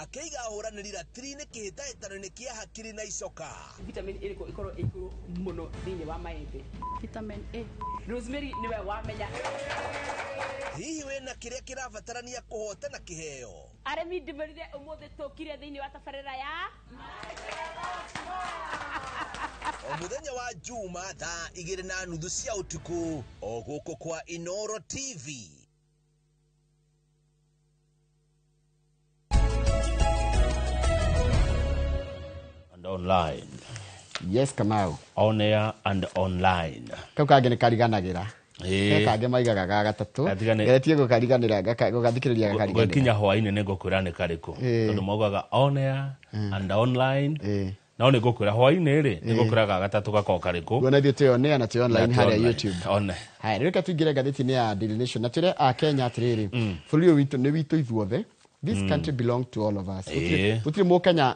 akeiga ahoranĩri ratiri-inĩ kĩhĩtahĩtano-inĩ kĩa hakiri na icoka. Vitamin A ikorwo ikuru muno thĩinĩ wa maembe. Vitamin A. Rosemary niwe wamenya. Hihi wĩna kĩrĩa kĩrabatarania kũhotana kĩheo? Aremi ndĩmerire ũmũthĩ tũkire thĩinĩ wa tabarĩra ya o mũthenya wa Juma thaa 2:30 cia ũtukũ o gũkũ kwa Inooro TV. And online. Yes, Kamau. On air and online. Kau kage nĩ kariganagĩra. Kage maigaga gagatatu. Geretie gũkariganĩra gũgathikĩrĩria gakariganĩra. Gũkinya hwaĩ-inĩ nĩ ngũkwĩra nĩ karĩkũ. Tondũ maugaga on air and online. No nĩ ngũkwĩra hwaĩ-inĩ rĩ nĩ ngũkwĩra gagatatu gakoo karĩkũ. Guona ithuĩ tĩ on air na tĩ online harĩa YouTube. On. Haya, rĩrĩka tũingĩre ngathĩti-inĩ ya Daily Nation. Na tũrĩa a Kenya atĩrĩrĩ. Bũrũri ũyũ witũ nĩ witũ ithuothe. This country belongs to all of us. Gũtirĩ Mũkenya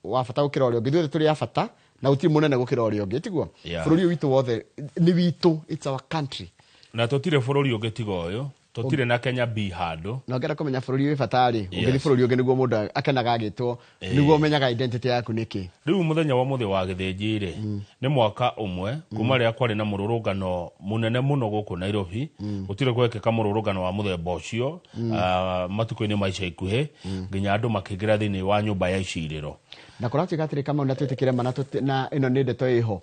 wa bata gũkĩra ũrĩa ũngĩ. Ithuothe tũrĩ a bata na gũtirĩ mũnene gũkĩra ũrĩa ũngĩ. Tiguo? Bũrũri ũyũ witũ wothe nĩ witũ. It's our country. Na tũtirĩ bũrũri ũngĩ tiga ũyũ. Tũtirĩ na Kenya B handũ. Na ngera kũmenya bũrũri wĩ bata rĩ. Ũngĩthiĩ bũrũri ũngĩ nĩguo mũndũ akenaga agĩtwo. Nĩguo ũmenyaga identity yaku nĩkĩ. Rĩu mũthenya wa mũthĩ wa gĩthĩnji rĩ nĩ mwaka ũmwe kuma rĩrĩa kwarĩ na mũrũrũngano mũnene mũno gũkũ Nairobi. Gũtirĩ gwekĩka mũrũrũngano wa mũthemba ũcio matukũ-inĩ ma ica ikuhĩ nginya andũ makĩingĩra thĩinĩ wa nyũmba ya icirĩro. Na kũratuĩka atĩrĩ Kamau na twĩtĩkĩre mana na ĩno nĩ ndeto ĩho.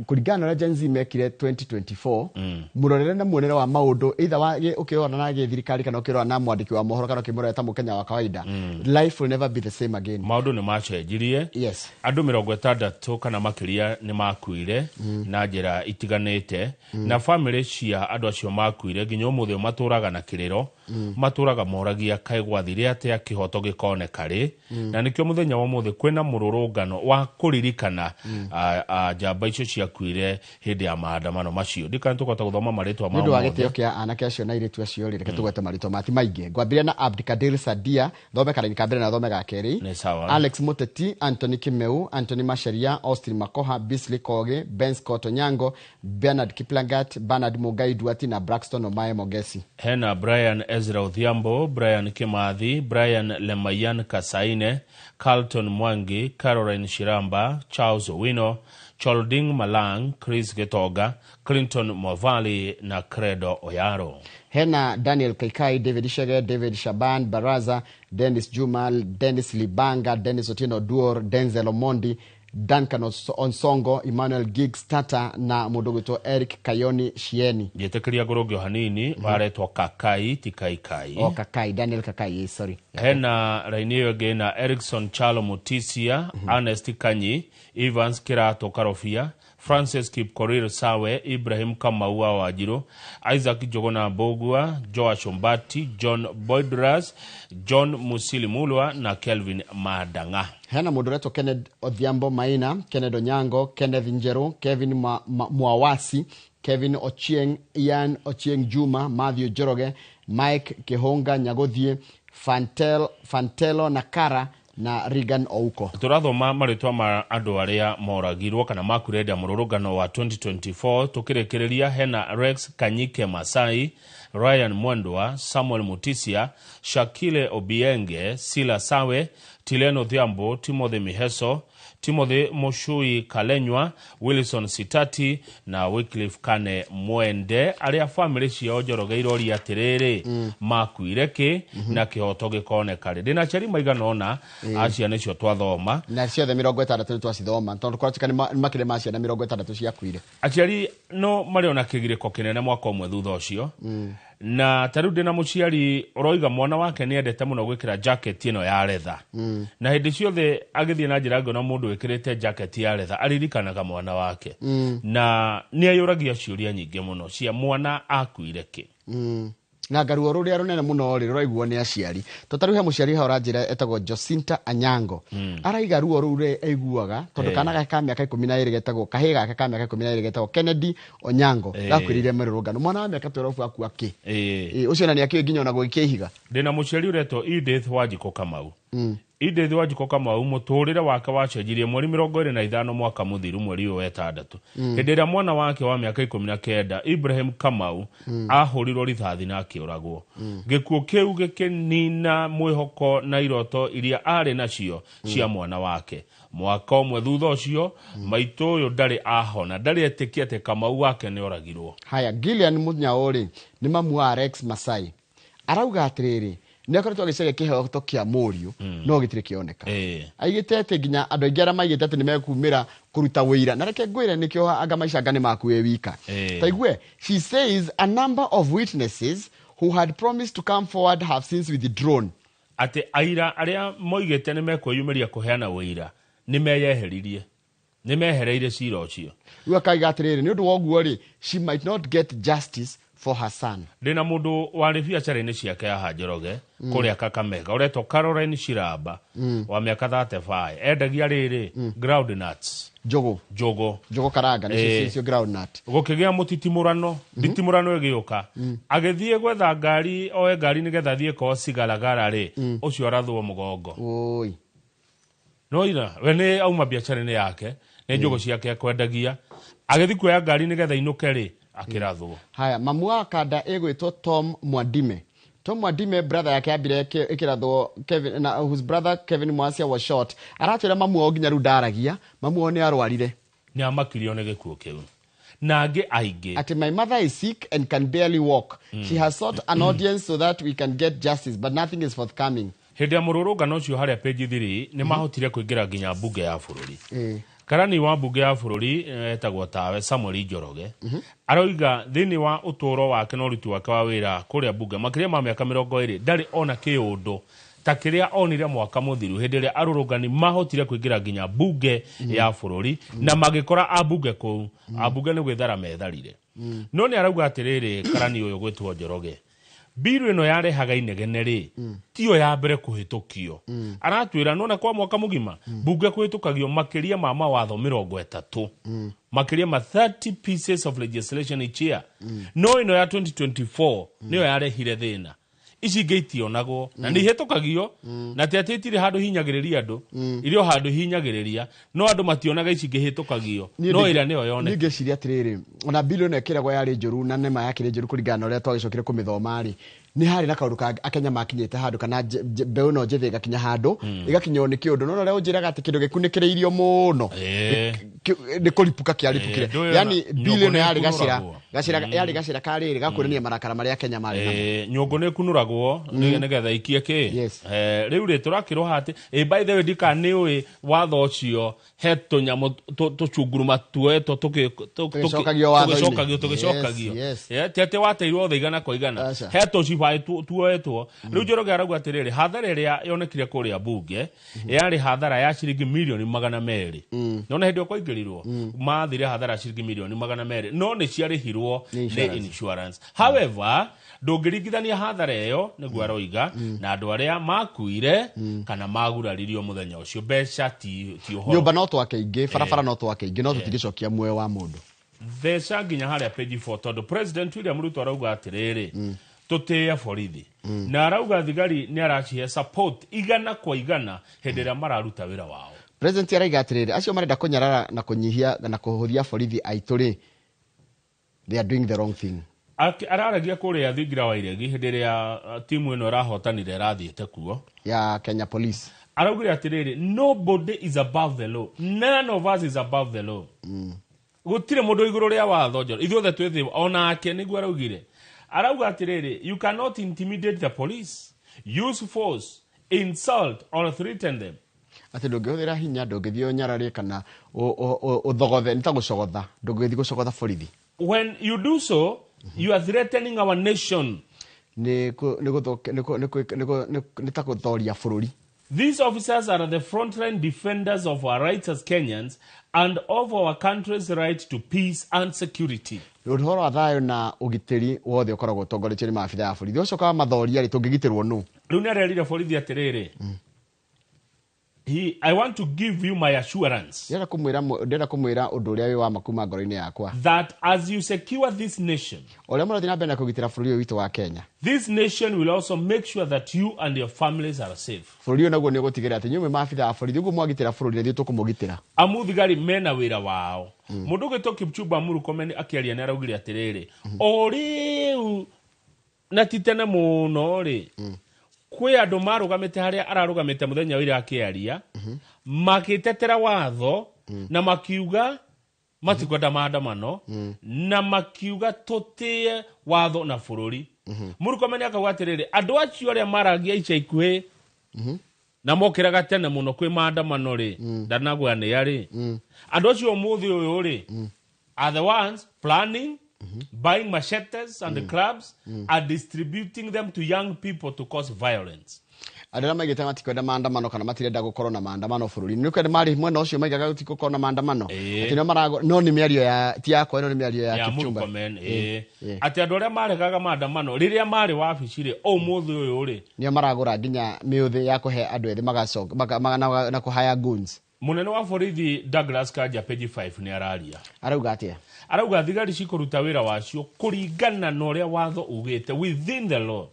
Kũringana na Gen Z mekire 2024 mũrorere na muonere wa maũndũ either wa ũkĩrora na thirikari kana ũkĩrora na mwandĩki wa mohoro kana ũkĩmũrora ta Mũkenya wa kawaida, life will never be the same again. Maũndũ nĩ macenjirie. Yes. Andũ 60 kana makĩria nĩ makuire na njĩra itiganĩte na family cia andũ acio makuire nginya ũmũthĩ matũraga na kĩrĩro matũraga moragia kaĩ gwathire atĩa kĩhoto gĩkoneka rĩ na nĩkĩo mũthenya wa mũthĩ kwĩna mũrũrũngano wa kũririkana njamba icio ciakuire hĩndĩ ya maandamano macio. Ndikana tũkota gũthoma marĩtwa mao. Nĩ ũndũ wa gĩtĩo kĩa anake acio na airĩtu acio rĩ, reke tũgwete marĩtwa mati maingĩ. Ngwambĩrĩria na Abdikadir Sadia, thome karaini ka mbere na thome ga kerĩ. Alex Muteti, Anthony Kimeu, Anthony Macharia, Austin Makoha, Bisley Koge, Ben Scott Onyango, Bernard Kiplangat, Bernard Mugai Duati na Braxton Omae Mogesi. Hena Brian Ezra Odhiambo, Brian Kimathi, Brian Lemayan Kasaine, Carlton Mwangi, Caroline Shiramba, Charles Owino, Cholding Malang, Chris Getoga, Clinton Mwavali na Credo Oyaro. Hena Daniel Kaikai, David Ishege, David Shaban Baraza, Dennis Jumal, Dennis Libanga, Dennis Otieno Duor, Denzel Omondi, Duncan Onsongo, Emmanuel Giggs Tata na mũndũ Eric Kayoni Shieni. Njetĩkĩria ngũrũngio hanini baretwo Kakai ti Kaikai. Kakai, Daniel Kakai, sorry. Hena raini ĩyo ĩngĩ na Erickson Chalo Mutisia, Ernest Kanyi, Evans Kirato Karofia, Francis Kipkorir Sawe, Ibrahim Kamau wa Wajiro, Isaac Jogona Bogua, Joash Ombati, John Boydras, John Musili Mulwa na Kelvin Madanga. Hena mũndũ Kenneth Odhiambo Maina, Kenneth Onyango, Kenneth Njeru, Kevin Mwawasi, Kevin Ochieng, Ian Ochieng Juma, Matthew Joroge, Mike Kihonga Nyagothie, Fantelo Nakara na Regan Ouko. Tũrathoma marĩtwa ma andũ arĩa moragirwo kana makurenda mũrũrũngano wa 2024 tũkĩrĩkĩrĩria. Hena Rex Kanyike Masai, Ryan Mwendwa, Samuel Mutisia, Shakile Obienge, Sila Sawe, Tileno Thiambo, Timothy Miheso, Timothy Moshui Kalenywa, Wilson Sitati na Wycliffe Kane Mwende. Arĩa family ciao njorogeirwo ria atĩrĩrĩ makuire kĩ na kĩhoto gĩkoneka rĩ. Ndĩna aciari maigana ũna acia nĩcio twathoma na ciothe 60 twacithoma tondũ kũratika nĩ makĩrĩ ma ciana 60 ciakuire. Aciari no marĩ ona kĩgirĩko kĩnene mwaka ũmwe thutha ũcio. Na tarĩu ndĩna mũciari ũroiga mwana wake nĩ endete mũno gwĩkĩra jacket ĩno ya leather. Na hĩndĩ ciothe agĩthiĩ na njĩra ngona mũndũ wĩkĩrĩte jacket ya leather aririkanaga mwana wake. Na nĩ ayũragia ciũria nyingĩ mũno cia mwana akuire kĩ. Na ngaruo rũrĩa rũnene mũno rĩ rũraiguo nĩ aciari. Tũtarĩu he mũciari ha ũranjĩra etagwo Jacinta Anyango. Araiga ruo rũu rĩ aiguaga tondũ kana gake ka mĩaka 12 getagwo kahĩ gake ka mĩaka 12 getagwo Kennedy Onyango gakwĩrire mũrũrũngano. Mwana wa mĩaka 12 akua kĩ. Ũcio na nĩ akĩoĩ nginya ona gũgĩkĩhiga. Ndĩna mũciari ũretwo Edith Wanjiko Kamau. Edith Wanjiko Kamau muturire wake wacenjirie mweri 25 mwaka muthiru mweri wa 6 hindi ria mwana wake wa miaka 19 Ibrahim Kamau ahurirwo rithathi na akiuragwo gikuo kiu gikinina mwihoko na iroto iria ari nacio cia mwana wake mwaka umwe thutha ucio maitu uyu ndari ahona ndari etikia ati Kamau wake ni oragirwo. Haya, Gillian Munyaori ni mamu wa Rex Masai arauga atiriri ni akoretwo agicege kihoto kia Muriu no gitire kioneka aigite ati nginya andu aingi ara maigite ati ni mekumira kuruta wira na reke ngwire nikio anga maicanga ni makuwe wika taigwe. She says a number of witnesses who had promised to come forward have since withdrawn. Ati aira aria moigite ni mekwiyumiria kuheana wira ni meyeheririe ni mehereire cira ucio riu akaiga atiriri ni undu woguo ri she might not get justice for her son. Ndina mundu wari biacara-ini ciake ya Njoroge kuria Kakamega uretwo Caroline Shiramba wa miaka 35 endagia riri ground nuts jogo karanga ni cio ground nut gukigia mutitimurano nditimurano igiuka agithie gwetha ngari oe ngari nigetha thie ko cigaragara ri ucio arathwo mugongo oi no ira we ni auma biacara-ini yake ni jogo ciake kwendagia agithi kuoya ngari nigetha inuke ri akirathwo. Haya, mamu wa Kanda egwitwo Tom Mwadime brother yake abire ikirathwo Kevin na whose brother Kevin Mwasia was shot aratwira mamu o nginya rudaragia mamu o ni arwarire ni amakirio ne gikuo kiu nage aige ati my mother is sick and can barely walk. She has sought an audience so that we can get justice but nothing is forthcoming. Hindi ya mururungano ucio haria page 3 ni mahotire kuingira nginya bunge ya bururi karani wa bunge ya bururi etagwo tawe Samuel Njoroge aroiga thini wa uturo wake no ruti wake wa wira kuria bunge makiria ma miaka 20 ndari ona kiundu ta kiria onire mwaka muthiru hindi ria arurungani mahotire kuingira nginya bunge ya bururi na magikora abunge ku abunge ni gwithara metharire no ni arauga atiriri karani uyu gwitwo Njoroge biru ino yarehaga inegene ri tio ya mbere kuhitukio aratwira nona kwa mwaka mugima bunge kuhitukagio makiria ma mawatho 30 makiria ma 30 pieces of legislation each year no ino ya 2024 niyo yarehire thina ici ngeitio nago na ni hitukagio na tiatitire handu hinyagiriria andu irio handu hinyagiriria no andu mationaga ici ngehitukagio no ira niyo yone ni ngeciria atiriri ona bill ino ekiragwo yari njuru na nema yakire njuru kuringana uria twagicokire kumithoma ri ni hari na kaundu ka akenya makinyete handu kana mbeu no njethe gakinya handu igakinywo ni kiundu no leo njiraga ati kindu gikunikireirio muno ni kuripuka kiaripukire yani bill ino yari gacira kariri gakurania marakara maria Kenya mari nyongo ne kunuragwo nigetha ikie ki riu ri turakirwo hati by the way dika ni ui watho ucio he tunyamo tucunguruma tueto tukicokagio tete wateirwo thigana kwa igana he tucibai tuetwo riu Njoroge arauga atiriri hathara iria yonekire kuria bunge yari hathara ya ciringi milioni 200 nona hindi kwa ingirirwo mathire hathara ciringi milioni 200 no ni ciarihirwo ni insurance. However ndungirigithania hathara iyo niguo aroiga na andu aria makuire kana maguraririo muthenya ucio beca ti uhoro nyumba no twake ingi barabara no twake ingi no tutigicokia muoyo wa mundu theca nginya haria page 4 tondu President William Ruto arauga atiriri tutia borithi na arauga thigari ni aracihe support igana kwa igana hindi ria mararuta wira wao. President araiga atiriri acio marenda kunyarara na kunyihia na kuhuthia borithi aituri they are doing the wrong thing. Araragia kuria thingira wa iregi hindi ria timu ino rahotanire rathiete kuo ya Kenya Police araugire atiriri nobody is above the law, none of us is above the law. Gutire mundu iguru ria watho njoro ithuothe twethi onake niguo araugire arauga atiriri you cannot intimidate the police, use force, insult or threaten them. Ati ndungihũthĩra hinya ndungithio nyarari kana uthogothe nitagucogotha ndungithi gucogotha borithi. When you do so you are threatening our nation. Nitakuthoria bururi. These officers are the frontline defenders of our rights as Kenyans and of our country's right to peace and security. Ruhoro wa thayo na ugitiri wothe ukoragwo utongoretio ni maabitha ya borithi ucio kwa mathoria ri tungigitirwo nu. Riu ni arerire borithi atiriri I want to give you my assurance ndĩrenda kũmwĩra ũndũ ũrĩa wĩ wa makuma ngoro-inĩ yakwa that as you secure this nation, ũrĩa mũrathiĩ na mbere na kũgitĩra bũrũri ũyũ witũ wa Kenya, this nation will also make sure that you and your families are safe. Bũrũri ũyũ naguo nĩ ũgũtigĩrĩra atĩ nyuĩ maabitha a bũrũri ũguo mwagitĩra bũrũri nĩ tũkũmũgitĩra. Amuthigari mena wĩra wao. Mũndũ ũgĩtwo Kipchumba Murkomen akĩaria nĩ araugire atĩrĩrĩ, o rĩu na ti tene mũno rĩ, kwĩ andũ marũgamĩte harĩa ararũgamĩte mũthenya wĩra akĩaria, magĩtetera watho na makiuga matikwenda maandamano, na makiuga tũtĩe watho na bũrũri. Murkomen akauga atĩrĩrĩ, andũ acio arĩa maragia ica ikuhĩ na mokĩraga tene mũno kwĩ maandamano rĩ, ndanagwa nĩ arĩ. Andũ acio ũmũthĩ ũyũ rĩ, are the ones planning, buying machetes and the clubs, are distributing them to young people to cause violence. Andũ arĩa maigĩte matikwenda maandamano kana matirenda gũkorwo na maandamano bũrũri-inĩ, nĩ kwenda marĩ mwena ũcio maigaga gũkorwo na maandamano, atĩ no nĩ mĩario ya ti yakwa, no nĩ mĩario ya Kipchumba. Atĩ andũ arĩa maregaga maandamano rĩrĩa marĩ wabici rĩ, ũmũthĩ ũyũ rĩ, nĩo maragũra nginya mĩũthĩ ya kũhe andũ ethĩ magacoka na kũhaya goons. Munene wa borithi Douglas Kanja page 5 nĩ araria. Arauga atĩa? Arauga thigari cikũruta wĩra wacio kũringana na ũrĩa watho ugĩte, within the law.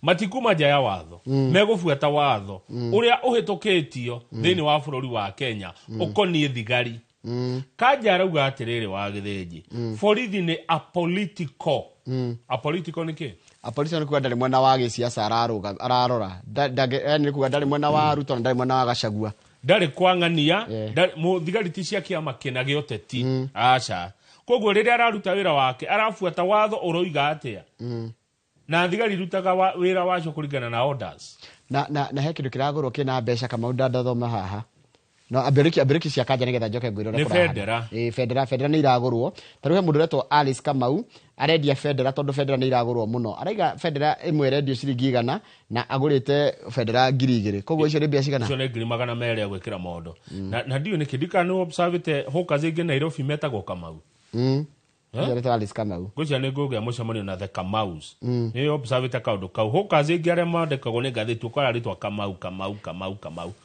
Matikuma nja ya watho, megũbuata watho ũrĩa ũhĩtũkĩtio thĩinĩ wa bũrũri wa Kenya ũkoniĩ thigari. Kanja arauga atĩrĩrĩ wa Gĩthĩnji, borithi nĩ apolitical. Apolitical nĩ kĩ? Apolitical nĩ kuga ndarĩ mwena wa gĩsiasa ararora, nĩ kuga ndarĩ mwena wa Ruto na ndarĩ mwena wa Gachagua. Ndarĩ kwang'ania, thigari ti cia kĩama kĩna gĩoteti. Aca. Koguo rĩrĩa araruta wĩra wake arabuata watho ũroiga atĩa. Na thigari rutaga wĩra wacio kũringana na orders. Na he kĩndũ kĩragũrwo kĩna mbeca kama ndathoma haha. No ambĩrĩki cia Kanja nĩgetha njoke ngwĩrore kũrahanda. Nĩ Federa nĩ iragũrwo. Tarĩu he mũndũ ũretwo Alice Kamau arendia Federa tondũ Federa nĩ iragũrwo mũno. Araiga Federa ĩmwe rendio ciringi 100 na agũrĩte Federa 2,000. Koguo icio nĩ mbia cigana? Icio nĩ 200,000 gwĩkĩra mondo. Na ndiũ nĩ kĩndika nĩ observate hoka zingĩ Nairobi metagwo Kamau. Nĩarĩtwo Alice Kamau. Ngũcia nĩ ngũgĩa mũcemanio na the Kamaus. Nĩ observate kaũndũ kau. Hoka zingĩ arĩa mandĩkagwo nĩ ngathĩti ũkora rĩtwa Kamau.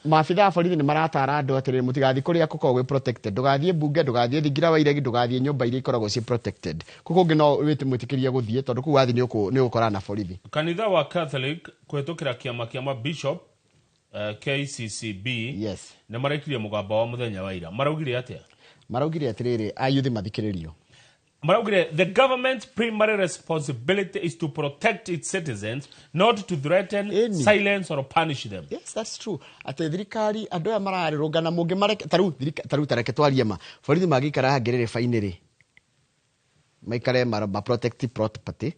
Maabitha a borithi nĩ maratara andũ atĩrĩrĩ mũtigathiĩ kũrĩa gũkoragwo gwĩ protected. Ndũgathiĩ mbunge, ndũgathiĩ thingira wa iregi, ndũgathiĩ nyũmba iria ikoragwo ciĩ protected. Kũguo ũngĩ no mwĩtĩkĩrie gũthiĩ tondũ kũu wathiĩ nĩ ũgũkorana na borithi. Kanitha wa Catholic kũhetũkĩra kĩama kĩa mabishop KCCB nĩ maraikirie mũgambo wa mũthenya wa ira. Maraugire atĩa? Maraugire atĩrĩrĩ, ayuthi mathikĩrĩrio. Maraugire the government's primary responsibility is to protect its citizens, not to threaten, silence or punish them. Yes, that's true. Ate thirikari andũ aya mararũgana mũngĩ mareke tarũ tareke twarie ma. Borithi magĩikara ngĩrĩrĩ fainĩrĩ. Maikare protect property.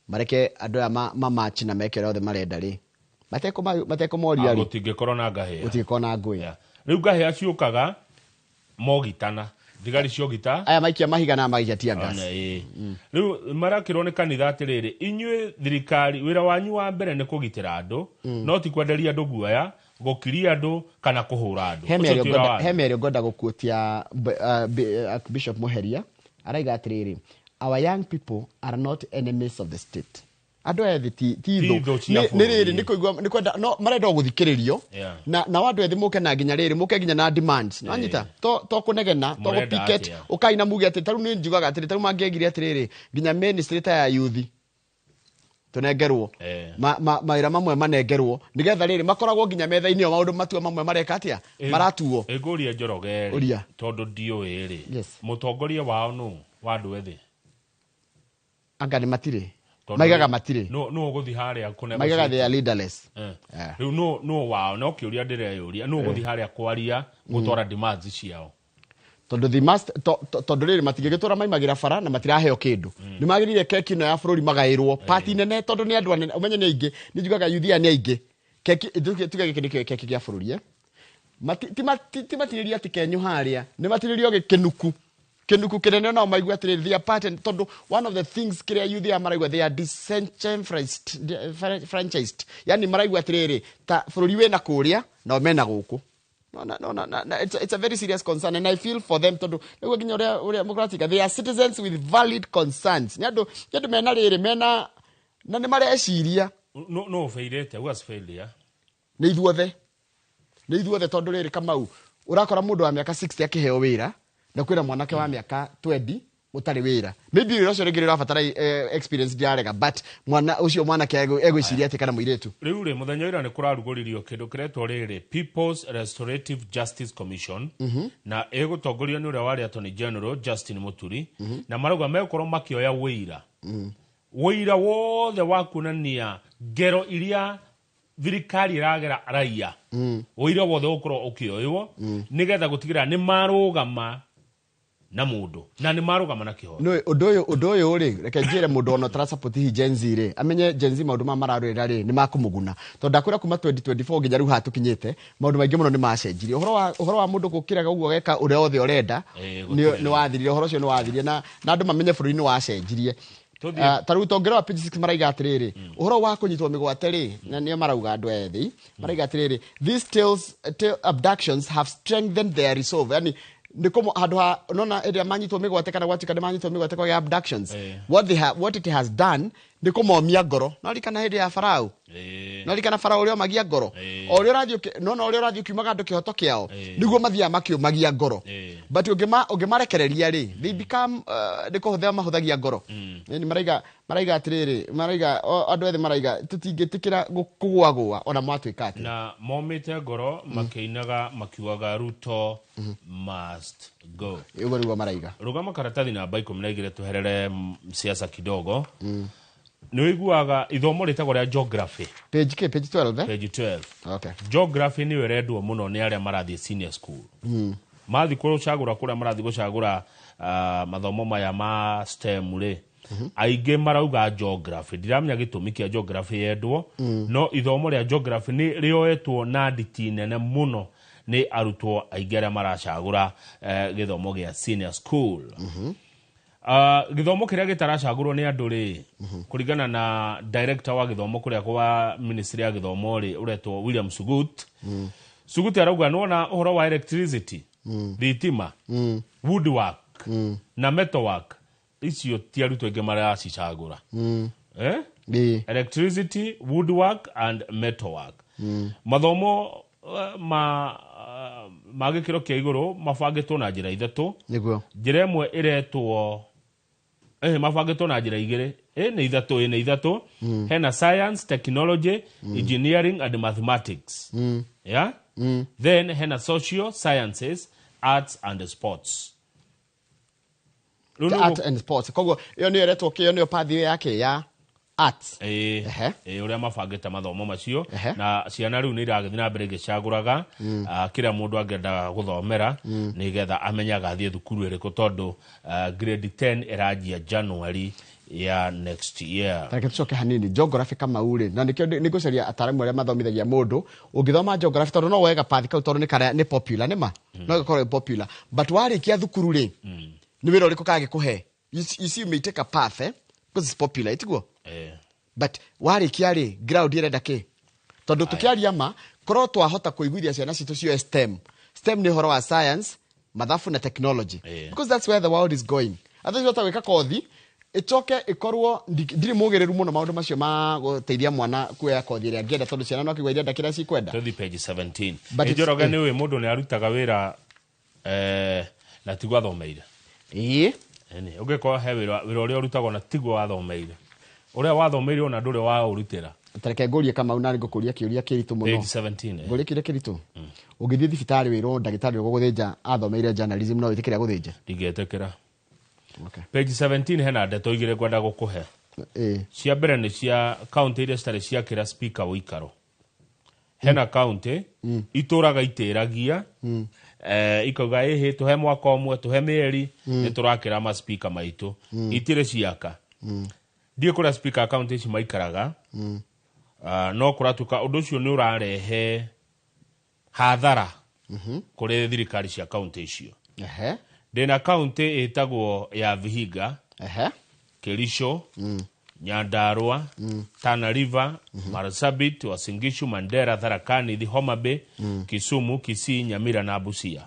Mareke andũ aya match na mekere othe marenda rĩ. Mateko moria rĩ. Gũtingĩkorwo na ngahĩa. Gũtingĩkorwo na ngũya. Rĩu ngahĩa ciũkaga mogitana. Thigari ciogita aya maikia mahiga na maikia tia gas. Rĩu marakĩrwo nĩ kanitha atĩrĩrĩ, inyuĩ thirikari wĩra wanyu wa mbere nĩ kũgitĩra andũ, no ti kwenderia andũ guoya, gũkiria andũ kana kũhũra andũ. He mĩario ngwenda gũkuotia Bishop Muheria araiga atĩrĩrĩ, our young people are not enemies of the state. Andũ ethĩ ti thũ nĩ rĩrĩ nĩ kũigua nĩ kwenda no marenda gũthikĩrĩrio na andũ ethĩ mũke na nginya rĩrĩ mũke nginya na demands no nyita to kũnegena to picket ũkaina muge atĩ tarũ nĩ njugaga atĩ tarũ mangĩagire atĩrĩrĩ nginya ministry ta ya youth tunengerwo mawĩra mamwe manengerwo nĩgetha rĩrĩ makoragwo nginya metha-inĩ o maũndũ matua mamwe mareka atĩa maratuo ĩngũria Njoroge tondũ ndiũĩ rĩ mũtongoria wao nũ wa andũ ethĩ anga nĩ matirĩ maigaga matirĩ no ũgũthi harĩa kũne maigaga they are leaderless rĩu no wao no kĩũria ndĩreyũria no ũgũthi harĩa kwaria gũtwara demands ciao tondũ tondũ rĩrĩ matingĩgĩtũra maimagĩra bara na matiraheo kĩndũ nĩ magĩrĩire keki ĩno ya bũrũri magaĩrwo party nene tondũ nĩ andũ anene ũmenye nĩ aingĩ nĩ njugaga yuthia nĩ aingĩ keki tuge gĩkĩ nĩkĩo keki gĩa bũrũri ti matirĩrio atĩ kenyu harĩa nĩ matirĩrio gĩkĩnuku kĩnene no maigua atĩrĩrĩ they are part tondũ one of the things kĩrĩa youth ya maraigua they are disenfranchised yani maraigua atĩrĩrĩ ta bũrũri wĩna kũrĩa na mena gũkũ no it's a very serious concern and I feel for them tondũ nĩguo nginya ũrĩa democratic they are citizens with valid concerns nĩ andũ mena rĩrĩ mena na nĩ mareciria no failite was failure nĩ ithuothe nĩ ithuothe tondũ rĩrĩ Kamau urakora mũndũ wa mĩaka 60 akĩheo wĩra na kwĩna mwanake wa mĩaka 20 utarĩ wĩra maybe wĩra ũcio rĩngĩ ũrabatara experience ndirarega but mwana ũcio mwanake egwĩciria atĩ kana mũirĩtu rĩu rĩ mũthenya ĩra nĩ kũrarugũririo kĩndũ kĩretwo rĩrĩ People's Restorative Justice Commission na ĩgũtongorio nĩ ũrĩa warĩ Attorney General Justin Muturi na marauga megũkorwo makĩoya wĩira wothe wa kuonania ngero iria thirikari ĩragera raia wĩira wothe ũkorwo ũkĩoywo nĩgetha gũtigĩrĩra nĩ marũgama na mũndũ na nĩ marũgama na kĩhoto no ũndũ ũyũ rĩ reke njĩre mũndũ ona transport hi Gen Z rĩ amenye Gen Z maũndũ ma mararũĩra rĩ nĩ makũmũguna tondũ ndakwĩra kuma 2024 nginya rĩu hatukinyĩte maũndũ maingĩ mũno nĩ macenjirie ũhoro wa mũndũ gũkĩraga ũguo geka ũrĩa othe ũrenda nĩ wathirire ũhoro ũcio nĩ wathirire na andũ mamenye bũrũri nĩ wacenjirie tarĩu tongera wa page 6 maraiga atĩrĩrĩ ũhoro wa kũnyitwo mĩgwate rĩ na nĩo marauga andũ ethĩ maraiga atĩrĩrĩ these tales abductions have strengthened their resolve yani nikomo handu ha nona ĩrĩa manyitwo mĩgwate kana gwatika nĩ manyitwo mĩgwate kwa abductions what it has done ndikomomia ngoro narikana hĩndĩ ya Farao narikana Farao ũrĩa magia ngoro o ũrĩa ũrathiĩ nona ũrĩa ũrathiĩ kiumaga andũ kĩhoto kĩao niguo mathia magia ngoro but ũngĩmarekereria rĩ they become ndĩkũhũthĩra mahũthagia ngoro ni maraiga atĩrĩrĩ maraiga andũ ethĩ maraiga tũtingĩtĩkĩra kũgũagũa ona mwatuĩka atĩ na momĩte ngoro makĩinaga makiugaga Ruto must go ũguo nĩguo maraiga rugama karatathi namba 12 tuherere siasa kidogo nĩ wĩiguaga ithomo rĩtagwo rĩa geography page 12 page 12 okay geography nĩ wĩrendwo mũno nĩ arĩa marathiĩ senior school mathi gũcagũra kũrĩa marathi gũcagũra mathomo maya ma STEM rĩ aingĩ marauga geography ndiramenya gĩtũmi kĩa geography yendwo no ithomo rĩa geography nĩ rĩoetwo na nditi nene mũno nĩ arutwo aingĩ arĩa maracagũra gĩthomo gĩa senior school gĩthomo kĩrĩa gĩtaracagũrwo nĩ andũ rĩ kũringana na director wa gĩthomo kũrĩa kwa ministry ya gĩthomo rĩ ũretwo William Sugut arauga nona ũhoro wa electricity thitima woodwork na metalwork icio ti arutwo aingĩ maracicagũra electricity woodwork and metalwork mathomo ma gĩkĩro kĩa igũrũ mabangĩtwo na njĩra ithatũ nĩguo njĩra ĩmwe ĩretwo mabangĩtwo na njĩra igĩrĩ nĩ ithatũ hena science technology engineering and mathematics then hena social sciences arts and sports art and sports koguo iyo nĩ ĩretwo kĩyo nĩyo pathway yake ya arts ũrĩa mabangĩte mathomo macio na ciana rĩu nĩ iragĩthiĩ na mbere igĩcagũraga kĩrĩa mũndũ angĩenda gũthomera nĩgetha amenyaga athiĩ thukuru ĩrĩkũ tondũ grade 10 ĩranjia January ya next year. Tareke tucoke hanini geography kama ule na nikio nigucaria ataramu arĩa mathomithagia mũndũ ũngĩthoma geography tondũ no wega path kau tondũ nĩ popular nĩma no gĩkorwo popular but warĩkia thukuru rĩ nĩ wĩra ũrĩkũ kagĩkũhe you see may take a path because it's popular itiguo but warĩkia rĩ ground ĩrenda kĩ tondũ tukiaria ma korwo twahota kũiguithia ciana citũ cio STEM nĩ ũhoro wa science mathabu na technology because that's where the world is going athiĩ hota gwĩka kothi icoke ikorwo ndiri mũgĩrĩru mũno maũndũ macio ma gũteithia mwana kuoya kothi ĩrĩa angĩenda tondũ ciana no kĩgwa iria ndakĩra cikwenda to the page 17 Njoroge nĩ we mũndũ nĩ arutaga wĩra na tigwa thomeire ũngĩkorwo he wĩra ũrĩa ũrutagwo na tigwa wathomeire ũrĩa wathomeire ona ndũrĩ wa ũrutĩra tareke ngũrie kama una ngũkũria kĩũria kĩritũ mũno page 17 ngũrie kĩũria kĩritũ ũgĩthiĩ thibitarĩ wĩrwo ndagĩtarĩ ũgũthĩnja athomeire journalism no wĩtĩkĩra gũthĩnja ndingĩtĩkĩra page 17 hena ndeto igĩrĩ ngwenda gũkũhe cia mbere nĩ cia county iria citarĩ ciakĩra speaker wĩikaro hena county itũraga itĩragia ikauga ĩhĩ tũhe mwaka ũmwe tũhe mĩeri nĩ tũrakĩra ma speaker maitũ itirĩ ciaka ndiĩ kũrĩa speaker county ici maikaraga no kũratuka ũndũ ũcio nĩ ũrarehe hathara kũrĩ thirikari cia county icio ndĩna county ĩtagwo ya Vihiga Kericho Nyandarua Tana River Marsabit Uasin Gishu Mandera Tharaka Nithi Homa Bay Kisumu Kisii Nyamira na Busia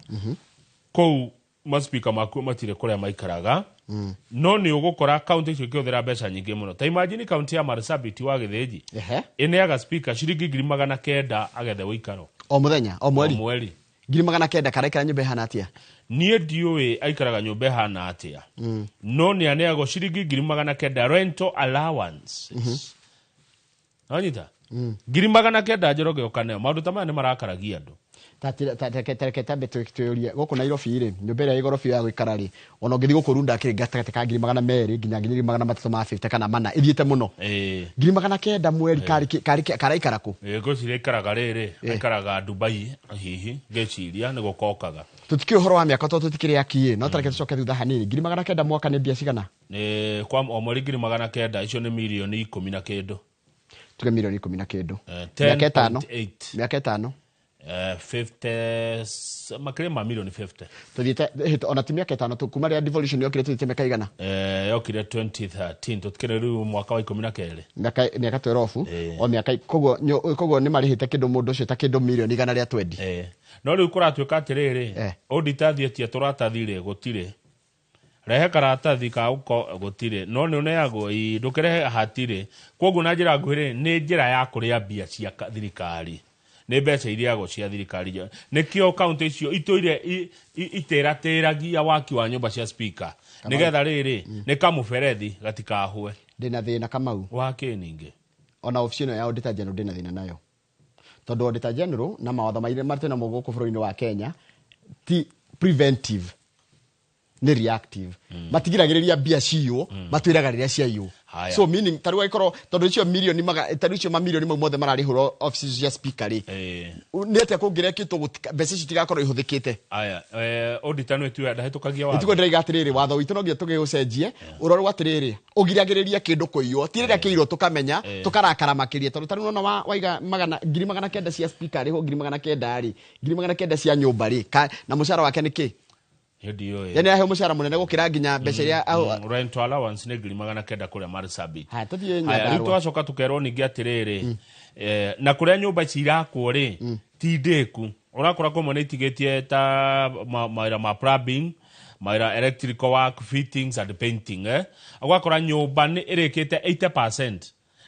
kou maspika maku matire kũrĩa maikaraga no nĩ ũgũkora county icio ikĩhũthĩra mbeca nyingĩ mũno ta imagine county ya Marsabit wa Gĩthĩnji ĩneaga speaker ciringi 900 agethe wĩikaro o muthenya o mweri mweri 900 karaikara nyumba hana atia niä ndiå aikaraga nyå hana atä no nä aneagwo ciringi 900 rental allowances anyita 900 Njoroge Okaneo maå ndå ta maya nä marakaragia andå tatambe twĩũrie gũkũ Nairobi rĩ nyũmba ĩrĩa ĩgorobi ya gũikara rĩ ona ũngĩthiĩ gũkũ Runda kĩrĩ gatagatĩ ka 200 nginya 350 kana mana ithiĩte mũno 900 mweri karaikara kũ ngwĩciria aikaraga rĩrĩ aikaraga Dubai hihi ngĩciria nĩ gũkokaga tũtikĩrĩ ũhoro wa mĩaka tondũ tũtikĩrĩ aki no tareke tũcoke thutha hanini 900 mwaka nĩ mbia cigana kwa o mweri 900 icio nĩ milioni 10 na kĩndũ tuge milioni 10 na kĩndũ mĩaka 5 50 makire ma milioni 50 tuthiite ona timia ketano kuma ria devolution yokire tuthiite meka igana yokire 2013 tutikire riu mwaka wa 12 miaka 12 o miaka kogo ni marihite kindu mundu ucio ta kindu milioni igana ria 20 no riu kuratuika atiriri auditathietie turatathire gutire rehe karatathi ka uko gutire no ni uneagwo ndukirehe hatire koguo na njira nguhire ni njira ya kuria mbia cia thirikari nä mbeca iriagwo cia thirikari nikio kaunti icio itũire iterateragia waki wa nyumba cia speaker nigetha riri ni kamuberethi gatikahwe ndina thina Kamau wake ninge ona ofisi ino ya auditor general ndina thina nayo tondu auditor general na mawatho maire marite na muguku bũrũri-inĩ wa Kenya ti preventive ni reactive matigiragiriria mbia ciyo matwiraga riria ciayo so meaning taru aikoro tondu icio milioni taru icio mamilioni mau mothe mararihurwo offices cia speaker ri ni atia kungire kitu mbeca citigakorwo ihuthikite aya auditor no tu ndahitukagia watho ituko ndaiga atiriri watho witu no ngia tugiucenjie urorwo atiriri ugiragiriria kindu kuiyo tirira kiiro tukamenya tukarakara makiria tondu taru no waiga 900 cia speaker ri ho 900 ri 900 cia nyumba ri na mushara wake niki yani ahe mushara munene gukira nginya mbeca iria rental allowance nĩ 900 kuria Marsabit tuthie nyumba ritu acoka tukerwo ningi atiriri na kuria nyumba cirakwo ri ti ndeku urakora ko mwana itigetie ta maira ma plumbing maira electrical work fittings and painting agakora nyumba ni irikite 80%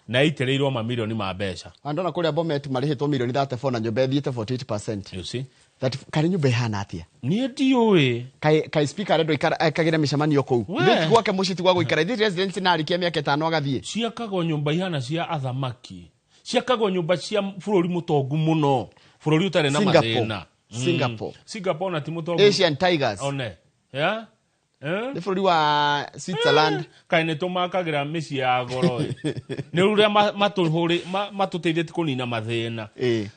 na itereirwo mamilioni ma mbeca andona kuria Bomet marihitwo milioni 34 na nyumba thiete 48% you see that kari nyumba ihana atia ni ndiwe kai speaker rendo ikagira mishamanio kou ndi gwake mushiti gwa guikara thi residence na arikia miaka 5 agathie ciakagwo nyumba ihana cia athamaki ciakagwo nyumba cia bururi mutongu muno bururi utare na mathina Singapore na timutongu Asian Tigers one ni bururi wa Switzerland kaine tumakagira mici ya goro ni ruria matuteithie kunina mathina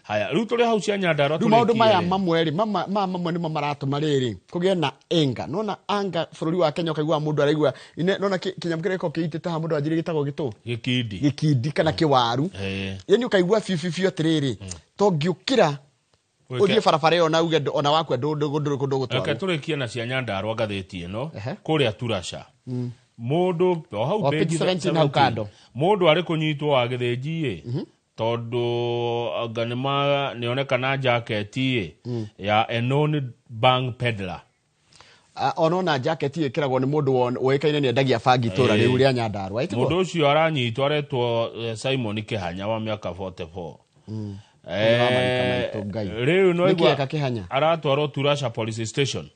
haya riu turi hau cia Nyandarua turi maundu maya mamwe mamwe nimo maratuma riri kugie na enga nona anga bururi wa Kenya kaigua mundu araigua nona kinyamkire ko kiitite ha mundu ajiri gitagwo gitu gikindi kana kiwaru yani ukaigua fififio tiriri to ngiukira uthie barabara yo na uge ona wakwa kundu gutwara reke turikie na cia Nyandarua ngatheti ino kuria Turasha mundu o hau page 17 hau kando mundu ari kunyitwo wa githinji tondu ganima nionekana jacket ya Enon Bank Peddler onona jacket ikiragwo ni mundu woikaine ni endagia bangi tura riu ria Nyandarua mundu ucio aranyitwo aretwo Simon Kihanya wa miaka 44 riu no igwa aratwarwo Turasha police station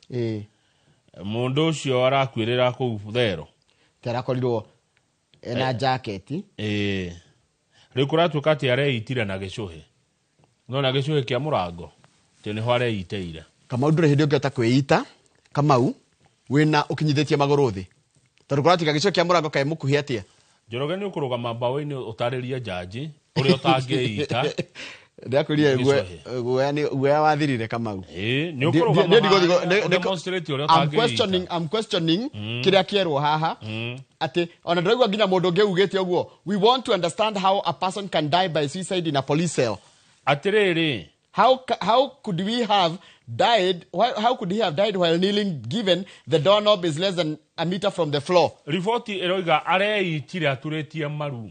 mundu ucio arakwirira ku thero tarakorirwo ena jacket riu kuratuka ati areitire na gicuhi no na gicuhi kia murango tene ho areiteire kama ndure hindi ungeta kwiita Kamau wina ukinyithetie maguru thi tondu kuratika gicuhi kia murango kai mukuhi atia Njoroge ni ukurugama mbawe-ini utaririe jaji uri utangiita ndakuria gwe wathirire Kamau ni ukurugama demonstrate uri utangiita I'm questioning kiria kierwo haha ati ona ndiraigua nginya mundu ngeugite uguo we want to understand how a person can die by suicide in a police cell atiriri how could we have died how could he have died while kneeling given the doorknob is less than a meter from the floor report eroiga areitire aturitie maru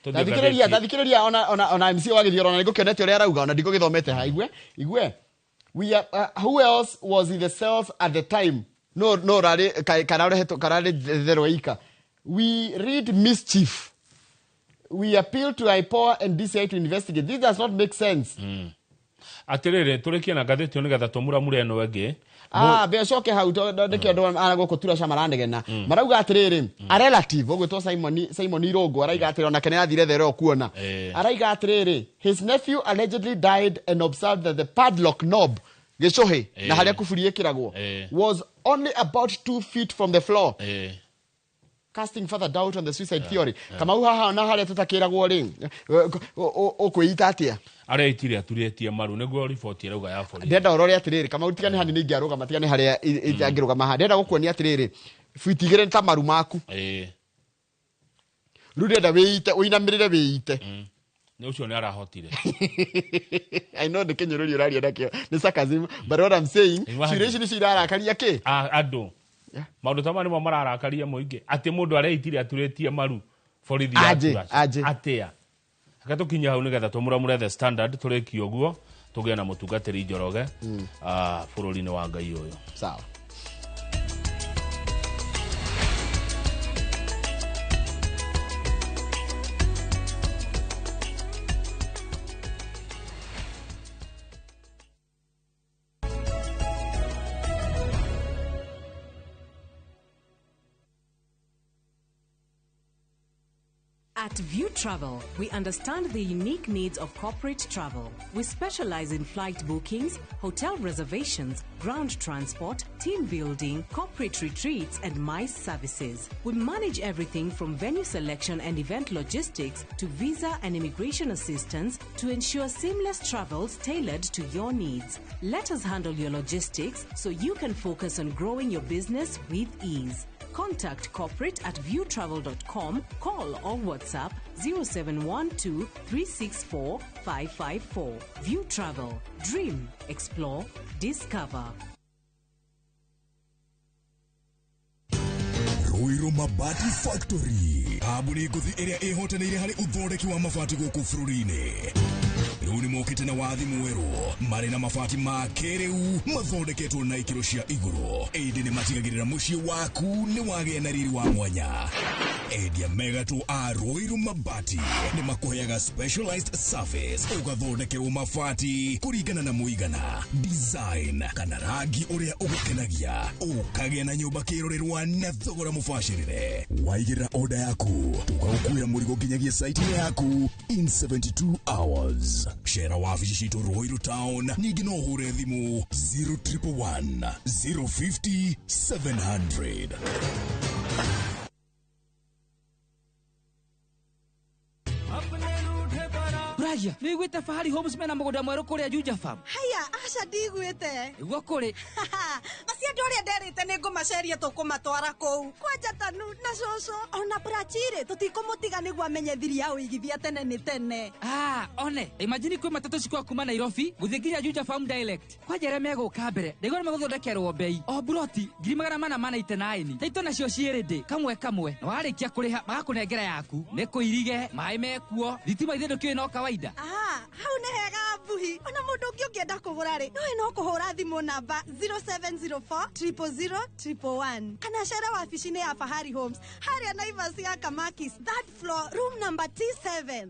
Ndathikiriria ona MC wagithiora na nigukenete uri arauga ona ndigugithomete ha igwe we who else was in the cells at the time no rari karare therweika we read mischief we appeal to IPOA and DCI to investigate. This does not make sense. Atirere turekie na gatheti oni gatha tumura eno wege be coke hau ndike ndo arago tura shamarandegena marauga atiriri a relative ogwetwo Simon Irongo araiga atiriri ona kene athire there kuona araiga atiriri his nephew allegedly died and observed that the padlock knob gicohe na haria kufurie kiragwo was only about 2 feet from the floor, casting further doubt on the suicide theory. Kama uhaha na haria tutakiragwo ri okwita atia aria itire aturetie maru neguo report irauga ya bori ndenda orore atiriri kama utigane hani ningi aruga matigane haria itangiruga maha ndenda gukuonia atiriri fuiti igire ta maru maku rudenda wiite uinamirire wiite ne ucio ni arahotire. I know the kenyerori uraria ndakio ni sarcasm, but what I'm saying situation is irarakaria ki ando maundu tamani mo mararakaria muingi ati mundu areitire aturetie maru borithi atia akatukinya hau nigetha tumuramure The Standard turekio guo tugia na mutungatiri Njoroge bururi-ini wa Ngai uyu. Sawa. At View Travel, we understand the unique needs of corporate travel. We specialize in flight bookings, hotel reservations, ground transport, team building, corporate retreats, and MICE services. We manage everything from venue selection and event logistics to visa and immigration assistance to ensure seamless travels tailored to your needs. Let us handle your logistics so you can focus on growing your business with ease. Contact corporate at viewtravel.com, call or WhatsApp 0712 364 554. View Travel. Dream, explore, discover. Ruiru Mabati Factory. Abuni nguthi iria ihotanire hari uthondeki wa mabati guku bururi-ini. Riu ni mokite na wathi mweru mari na mabati ma kiriu mathondeketwo na ikiro cia iguru. Indi ni matigagirira mucii waku ni wage na riri wa mwanya. Endia megato a Ruiru Mabati ni makuheaga specialized service ugathondekerwo mabati kuringana na muigana, design kana rangi uria ugukenagia, ukagĩa na nyumba kirorerwa na thogora mubashirire. Waigĩra order yaku tugagukuira murigo nginyagia site yaku in 72 hours. Share wabici citu Ruiru Town, ningĩ no ũhure thimu 0111 050 700. Raya, ni gwite Fahari Homes mena mugoda mweru kuria Juja Farm. Haya, aca ndigwite. Igwa kuri. Acia ndoria nderite ni ngumaceria tukumatwara kou. Kwanja tanu na coco. Ona brachire tutikumutiga niguo amenye thiri ya uigithia tene ni tene. One. Imagine kwe matatu cikwa kuma Nairobi guthie nginya Juja Farm direct. Kwanja re meguka mbere. Ndigora meguthondekerwo bei. O broti 489. Taito nacio cierede kamwe kamwe. Na warikia kuriha magakunengera yaku. Ni kuirige, mai mekuo. Thitima ithe ndukio no kawaida. Hau ne hega buhi. Ona mundu ungi ungienda kugura ri. No kuhura thimu namba 0704 000 111. Kana share wabici-ini ya Fahari Homes. Haria Naivas ya Kamakis, third floor, room number T7.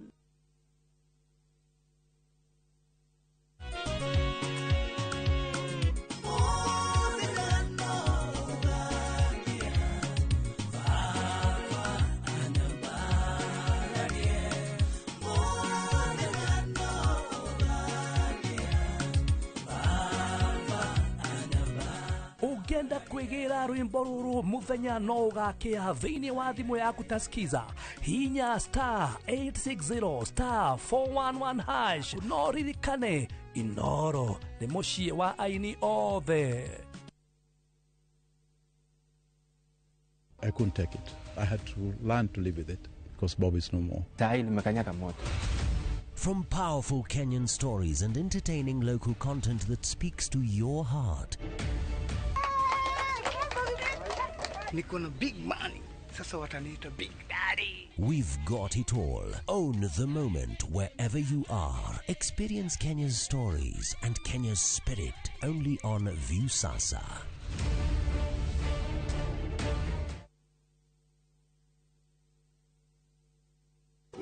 Ugenda kwigira rwimbo ruru muthenya no ugakia thiini wa thimu yaku taskiza hinya *860 *411# no ririkane Inoro ni mucii wa aini othe. I couldn't take it. I had to learn to live with it because Bob is no more. From powerful Kenyan stories and entertaining local content that speaks to your heart. Niko na big money. Sasa wataniita Big Daddy. We've got it all. Own the moment wherever you are. Experience Kenya's stories and Kenya's spirit only on Viusasa.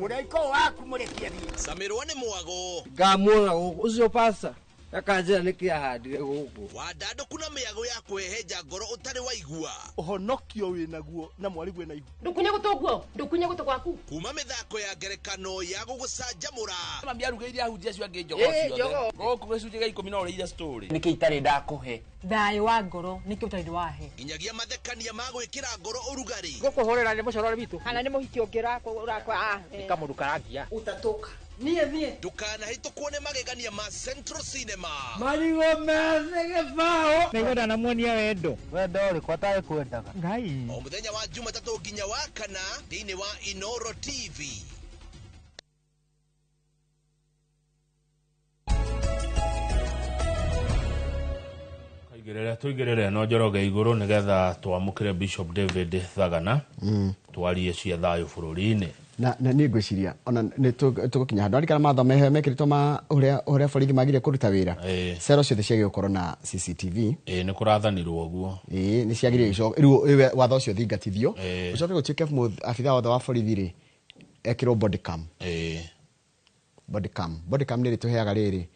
Unaiko Kamirwa ni mwago ngamwona ucio pasta akanjira nikiahandire guku wadado kuna miago ya kweheja ngoro utari waigua uhonokio winaguo na mwarigu na igu ndukunye guto gwaku kuma mithako ya ngerekano ya gugucanjamura mami arugeire ahunjia cio ange njogo ciothe goku gicunjĩ gĩa 10 no ũrĩire story niki itari ndakuhe thayũ wa ngoro niki utari wahe inyagia mathekania ma gwĩkĩra ngoro ũrugari gukuhurira ni mucorore bitu kana ni muhiki ũngĩrakwa kamundu karagia utatoka niye ndũkanahĩtũkwo nĩ magegania ma Central Cinema marigo mese gĩbaũ nĩgetha namuonia wendo ũrĩkũ atarĩ kwendaga ngai o mũthenya wa Jumatatũ nginya wa kana thĩinĩ wa Inoro TV. Tuigerere no Njoroge iguru nigetha twamukire Bishop David Thagana twarie cia thayo bururi-ini na ni ngwiciria ona ni tugukinya handu arikana mathome mekirito ma uria borithi magire kuruta wira cero ciothe ciagire gukorwo na CCTV ni kurathanirwo guo ni ciagire ico riu watho ucio thingatithio ucoke gutuike afitha watho wa borithi ri ekirwo body cam body cam ni rituheaga riri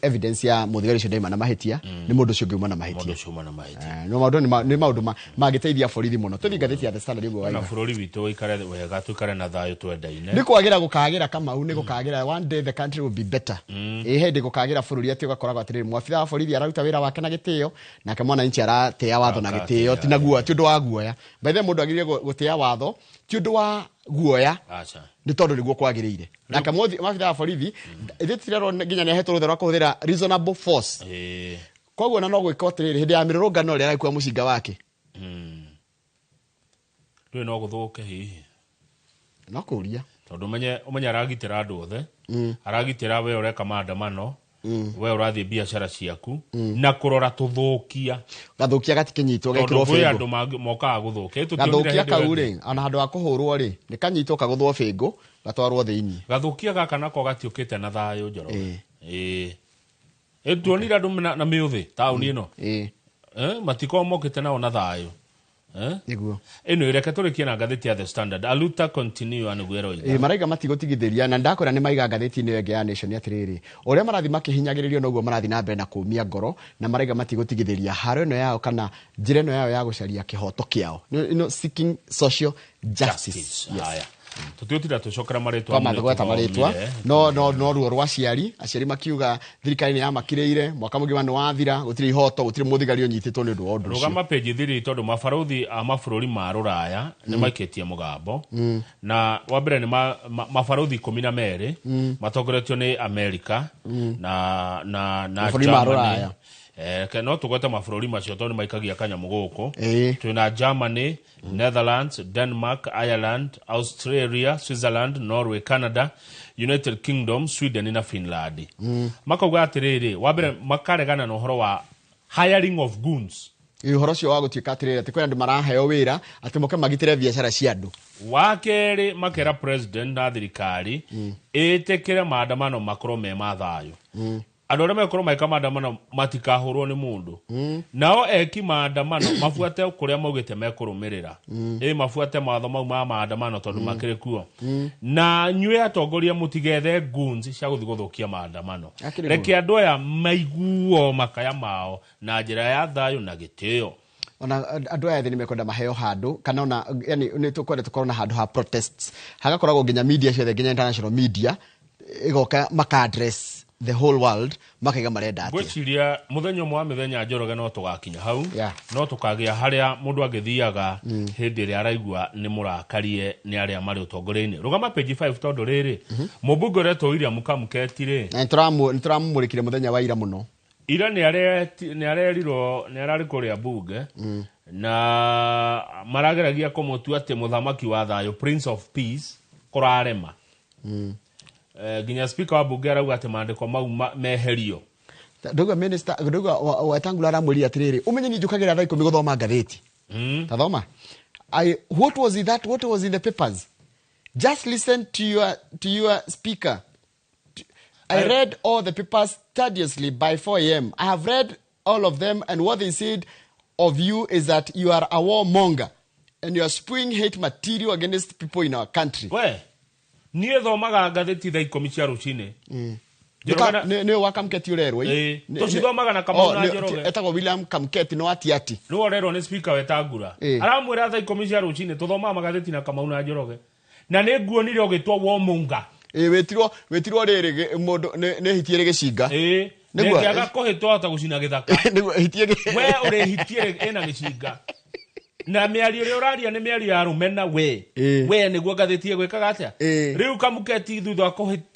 evidence ya muthigari cio ndaima na mahitia ni mundu cio ngiuma na mahitia no maundu ni maundu magiteithia borithi muno tuthingathĩtie the standard iguo na bururi witu wikare wega tukare na thayo twendaine ni kwagira gukagira Kamau ni gukagira one day the country will be better hindi gukagira bururi ati ugakoragwo atiriri mwabitha wa borithi araruta wira wake na gitio nake mwana inchi aratea watho na gitio ti naguo ti undu wa guoya by the mundu agirire gutea watho ti undu wa guoya acha ni tondu niguo kwagiriire na kamothi mabitha wa borithi ithitiro nginya ni ahetwo rutha rwa kuhuthira reasonable force koguo na no gwika atiriri hindi ya mirurungano ria araikua mucinga wake rĩu no gũthũke hihi no kuria tondu umenye aragitĩra andũ othe aragitĩra we ũreka maandamano we ũrathiĩ biacara ciaku na kũrora tũthũkia gathukia gatikinyitwo gekirwo bengo andũ mokaga gũthũkia gathukia kau ri ona handũ wa kuhurwo ri ni kanyitwo kaguthwo bengo gatwarwo thiini gathukia gaka nako gatiũkĩte na thayũ Njoro tuonire andũ na mĩũthĩ taũni ĩno matiko mokĩte nao na thayũ niguo ino ireke turikie na ngathĩti ya The Standard aluta continue anugwero ida maraiga matigotigithĩria na ndakwĩra nĩ maiga ngathĩti-inĩ ĩyo ĩngĩ ya Nation atiriri ũrĩa marathi makihinyagĩrĩrio noguo marathi na mbere na kuumia ngoro na maraiga matigotigithĩria haro ĩno yao kana njĩra ĩno yao ya gũcaria kĩhoto kĩao seeking social justice. Yes. Tutiotira tucokera maretwa kwa mathogota maretwa no ruo rwa aciari makiuga thirikari ni yamakiriire mwaka mugima ni wathira gutiri ihoto gutiri muthigari unyititwo ni undu wa undu rugama page thiri tondu mabaruthi a mabũrũri ma ruraya ni maiketie mugambo na wambere ni mabaruthi 12 matongoretio ni America na Germany no tugweta mabũrũri macio tondu maikagia kanyamu guku twina Germany, Netherlands, Denmark, Ireland, Australia, Switzerland, Norway, Canada, United Kingdom, Sweden na Finland. Makauga atiriri wambere makaregana na uhoro wa hiring of goons. Uhoro cio wa gutuika atiriri ati kwenda maraheo wira ati moke magitire biacara cia andu. Wakeri makera president na thirikari itekire maandamano makoro me mathayo. Andũ arĩa mekorwo maika maandamano matikahũrwo nĩ mũndũ nao eki maandamano mabuate kũrĩa maugĩte mekũrũmĩrĩra mabuate matho mau ma maandamano tondũ makĩrĩ kuo na nyue atongoria mũtigethe goons cia gũthiĩ gũthũkia maandamano reke andũ aya maiguo makaya mao na njĩra ya thayũ na gĩtĩo ona andũ aya thĩ nĩmekwenda maheo handũ kana ona yani nĩ tũkwenda tũkorwo na handũ ha protests hagakoragwo nginya media ciothe nginya international media igoka maka address the whole world makaiga marenda atia gwiciria muthenya mwa mithenya Njoroge no tugakinya hau no tukagia haria mundu agithiaga hindi ria araigua ni murakarie ni aria mari utongoreni rugama page 5 tondu riri mubunge reto William Kamuketire na nituramumurikire muthenya wa ira muno ira ni arari kuria bunge na marageragia kumutua ati muthamaki wa thayo Prince of Peace kurarema ginya speaker wa bunge arauga ati maandiko mau meherio ndugu minister ndugu Wetangula aramwiri atiriri umenye ni njukagira thaa 10 guthoma ngatheti tathoma what was in the papers just listen to your speaker I read all the papers studiously by 4 a.m. I have read all of them and what they said of you is that you are a warmonger and you are spewing hate material against people in our country. Where? nie thomaga ngatheti thaa 10 cia rucine ne wa Kamketi urerwo to cithomaga na Kamau na Njoroge etagwo William Kamketi no ati no orerwo ni speaker Wetangula aramwira thaa 10 cia rucine tuthomaga magatheti na Kamau na Njoroge na ne nguonire ogitwa Womunga wetirwo riri mundu ne hitie gicinga niguo agakohitwo ata gucina githaka niguo hitie we uri hitie ena gicinga na miario ri uraria ni miario ya rumena we niguo ngathetie gwikaga atia riu Kamuketi thutha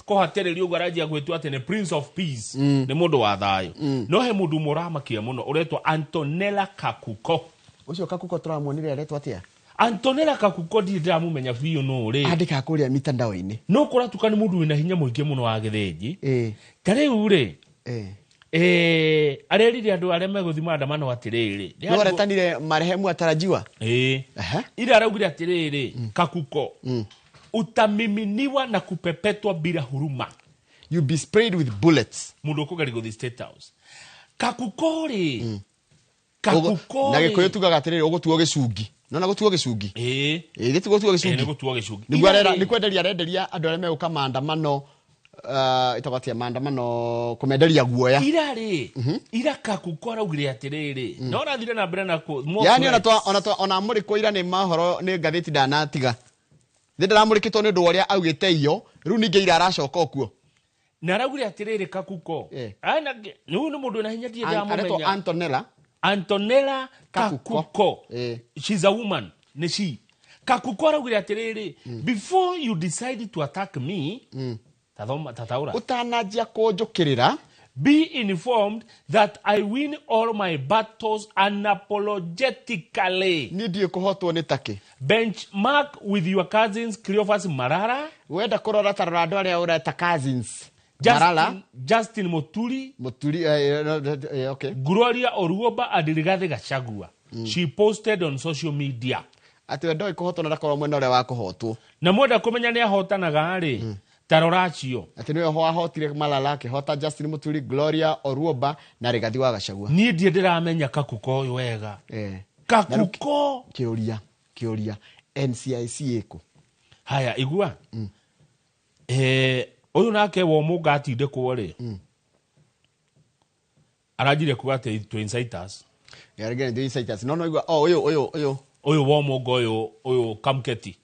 kohatiririo garaji agwetwa ati ni Prince of Peace ni mundu wa thayo no he mundu muramakia muno uretwa Antonella Kakuko ucio Kakuko turamuonire aretwa atia Antonella Kakuko ndiramumenya biyo no ri andika kuria mitandao-ini no kuratuka ni mundu wina hinya muingi muno wa githenji tariu ri arerire andu aria meguthima andamano atiriri no retanire marehemu atarajiwa ira araugire atiriri Kakuko utamiminiwa na kupepetwa bila huruma, you be sprayed with bullets. Mundu kugari go the State House Kakuko ri Kakuko na gikoyo tugaga atiriri ugutuo gicungi nona gutuo gicungi gituo gicungi ni gutuo gicungi ni kwenderia andu aria meguka maandamano itabatia maandamano kumenderia guoya ira Kakuko araugire atiriri no rathire na mbere na ku yani ona muri ko ira ni mahoro ni ngatheti ndanatiga ndira murikitwo ni ndu uria augite iyo riu ninge ira aracoka okuo na araugire atiriri Kakuko ana ni mundu na hinya die ndamumenya Antonella Kakuko she's a woman ne she Kakuko araugire atiriri before you decide to attack me tataura utanajia kunjukirira be informed that I win all my battles unapologetically. Nidie kuhotwo ni take. Benchmark with your cousins Cleophas Marara. Wenda kurora tarora andu aria ureta cousins. Justin Muturi. Okay. Gloria Oruoba and Rigathi Gachagua. She posted on social media. Ati wenda ikuhotwo na korwo mwena uria wa kuhotwo. Na mwenda kumenya ni ahotanaga ri. Tarorachio. Ati niwe hotire Malala hota Justin Muturi, Gloria Oruoba na Rigathi wa Gachagua. Ni ndie ndiramenya Kakuko wega. Kakuko kiuria NCIC eko. Haya igua. Uyu nake wo muga atinde ko ri. Arajire kuga ate Twin Citas. Yarigene Twin Citas. No igua uyu wo muga uyu Kamketi.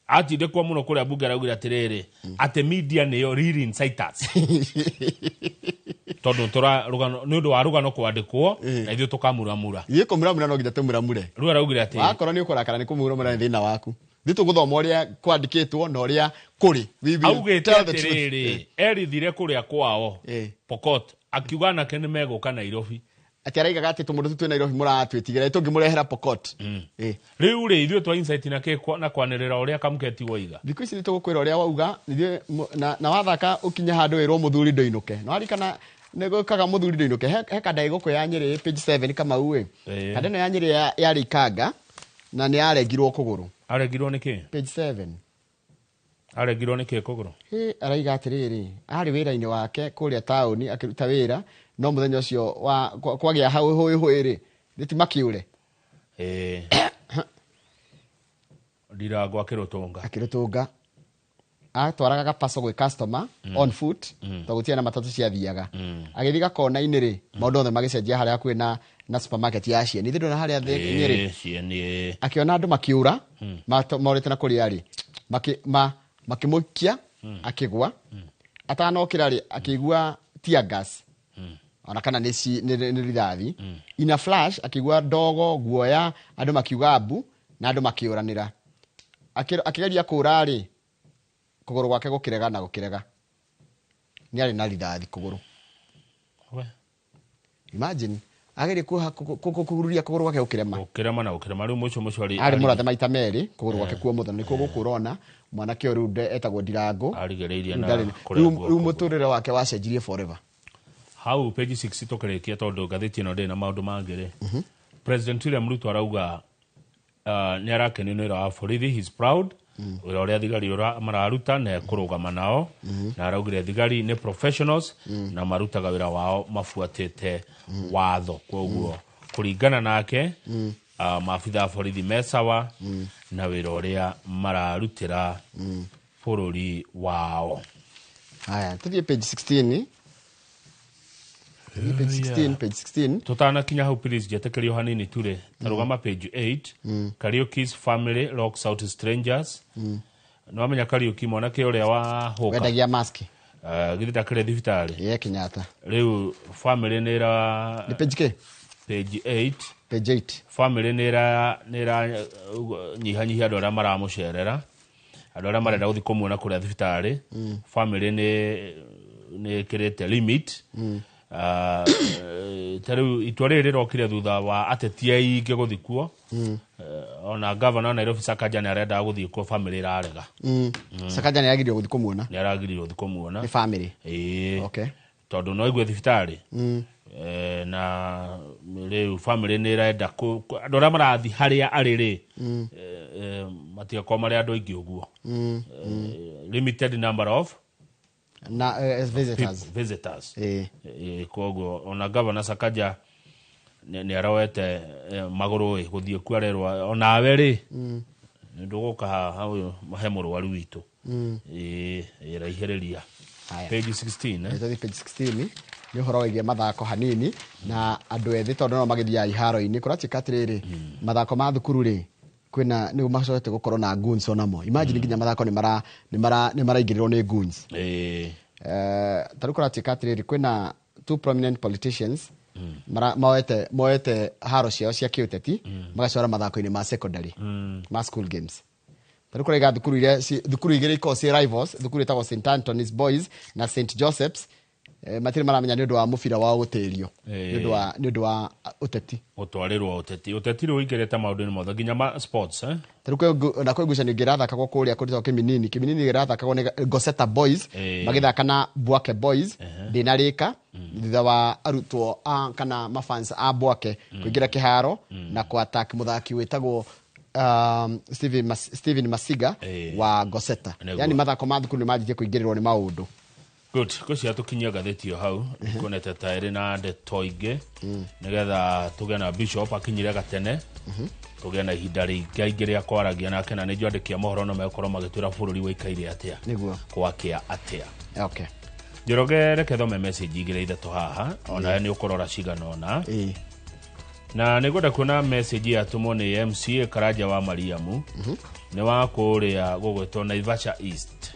Atinde kwa muno kuri abuga aragira atiriri ate media niyo riri insiders tondu tora rugano ni undu wa rugano kwandikwo na ithio tukamuramura yiko muramura no githate muramure ru aragira ati wakoro ni ukurakara ni kumuramura thina waku thitu guthoma uria kwandikitwo na uria kuri augite atiriri erithire kuria kwao Pokot akiuga na kene meguka Nairobi ati araigaga ati tumundu tu Nairobi muratwitigera tungimurehera Pokot riu ri ithio twa insight na kekwa na kwanirira uria Kamketi waiga thikũ ici nitugukwira uria wauga na wathaka ukinya handu wirwo muthuri ndoinuke no arikana negokaga muthuri ndoinuke heka ndaiguko ya Nyeri page 7 kama uwe kadeno ya Nyeri ya Rikanga na ni aregirwo kuguru ni ki page 7 aregirwo ni ki kuguru araiga atiriri ari wira-ini wake kuria tauni akiruta wira no muthenya ucio wa kwagia hau hoi ritimakiure Ndirango akirutunga atwaraga gapaso gwe customer on foot tagutia na matatu cia thiaga agithiga kona-ini ri maundu othe magicenjia haria kwina na supermarket ya Cieni thindo na haria Nyeri Cieni akiona andu makiura maurite na kuria ri makimukia akigwa atanokira ri akigua tear gas ona kana ni rithathi ina flash akigua ndogo guoya andu makiuga abu na andu makiuranira akigeria kura ri kuguru gwake gukirega na gukirega ni ari na rithathi kuguru imagine agere kugururia kuguru gwake ukirema riu mucio ari murathe maita meri kuguru gwake kuo mutho nikuo gukurona mwana kio riu etagwo Ndirango arigereiria na riu muturire wake wacenjirie forever. Hau page 6 tukirikia tondu ngatheti no ndi na maundu mangire President William Ruto arauga ni arakenio ni wa borithi, he's proud uria thigari mararuta na kurugama nao na araugire thigari ni professionals na marutaga wira wao mafuatite watho koguo kuringana nake maafitha borithi mesawa na wira uria mararutira bururi wao. Haya, tuthie page 16. Page 16. Tutana kinya hau please jetekerio hanini ture. Tarugama page 8. Kariuki's family locks out strangers. No amenya Kariuki mwana ke uria wa hoka. Wendagia mask. Githita kire thibitari. Ye Kenyatta. Riu family nira ni page ke? Page 8. Page 8. Family nira nyihanyi andu aria maramucerera. Andu aria marenda guthi kumuona kuria thibitari. Family ni kirete limit. Taru itware rirokire thutha wa atetia inge guthi kuo. Ona governor Nairobi Sakaja ni arenda guthi kuo family rarega. Sakaja ni agirio guthi kumuona. Ni aragirio guthi kumuona. Ni family. Okay. Tondu no igwe thibitari. Na riu family ni irenda andu aria marathi haria ariri. Matia kwa mari andu aingi uguo. Limited number of visitors. Kogo ona governor Sakaja ni arawete maguru guthie kwarerwa ona aweri nduguka hau mahemuru waru witu iraihereria page 16 page 16 ni horo wege mathako hanini na andu ethi tondu no magithia iharo-ini kuratika atiriri mathako ma thukuru ri kwina ni macocete gukorwo na goons onamo. Imagine nginya mathako ni maraingirwo ni goons. Tarukura tikatiri kwina two prominent politicians moete haro ciao cia kiuteti magacora mathako-ini ma secondary ma school games. Tarukura iga thukuru igire iko ci rivals, thukuru itago St Anthony's Boys na St Joseph's. Matiri maramenya ni undu wa mufira wa gutirio ni undu wa uteti utwarirwo uteti ru ingirete maundu ni mothe nginya ma sports taruko na kweguca ni ngiratha kwa kuria kurita kiminini giratha kwa ni Goseta Boys magithaka na Bwake Boys dinarika thitha wa arutwo kana mafans a Bwake kuingira kiharo na ku attack muthaki witagwo Steven Masiga wa Goseta. Yani mathako ma thukuru ni majitie kuingirirwo ni maundu. Good. Kucia tukinyia gatheti yo hau ikonete tairi na ndeto ingi nigetha tuge na Bishop akinyire gatene tuge na ihinda ringi ria kwaragia nake na ni jwandikia mohoro no mekorwo magitwira bururi wikaire atia niguo kwakia atia. Okay. Njoroge reke thome message igire ithatu haha ona ni ukorora cigana ona na nigoda kuona message ya tumo ni MCA Karaja wa Mariamu ni wa kuria gugwetwo Naivasha East.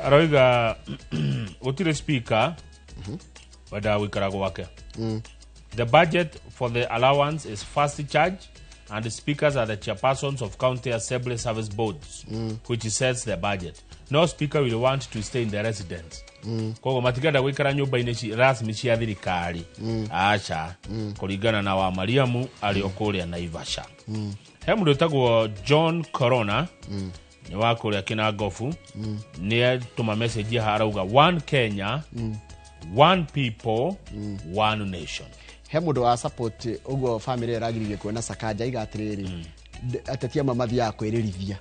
Aroiga utire speaker wada wikara gwake. The budget for the allowance is fast charge and the speakers are the chairpersons of county assembly service boards which sets the budget. No speaker will want to stay in the residence. Kogo matigada wikara nyumba-ini rasmi cia thirikari. Acha kuringana na wa Mariamu ali okuria Naivasha. He mundu tagwo John Corona ni wako ria Kinagofu ni tuma message ya harauga one Kenya one people one nation. He mundu wa support ugo family ragiririe kuona Sakaja igatiriri atetia mamathi ya kwirithia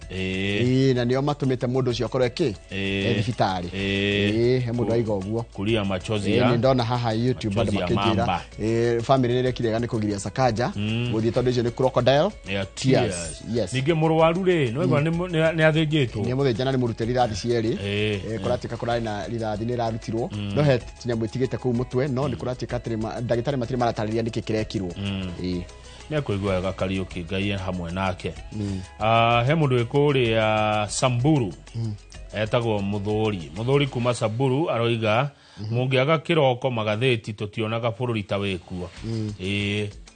na nio matumite mundu ucio akorwe ki thibitari he mundu aiga uguo kulia machozi ya ni ndona haha YouTube bado makijira family nire kirega ni kugiria Sakaja guthie tondu icio ni crocodile tears. Yes, ninge murwaru ri no ni athinjitwo ni muthinjana ni murute rithathi cieri kuratika kurari na rithathi ni rarutirwo no he tinyamwe tigite ku mutwe no ni kuratika atiri ndagitari matiri maratariria niki kirekirwo ne kuigwa ga Kariuki Ngai hamwe nake. He mundu wikuria Samburu etagwo Muthuri kuma Samburu aroiga mungiaga kiroko magatheti tutionaga bururi ta wekuo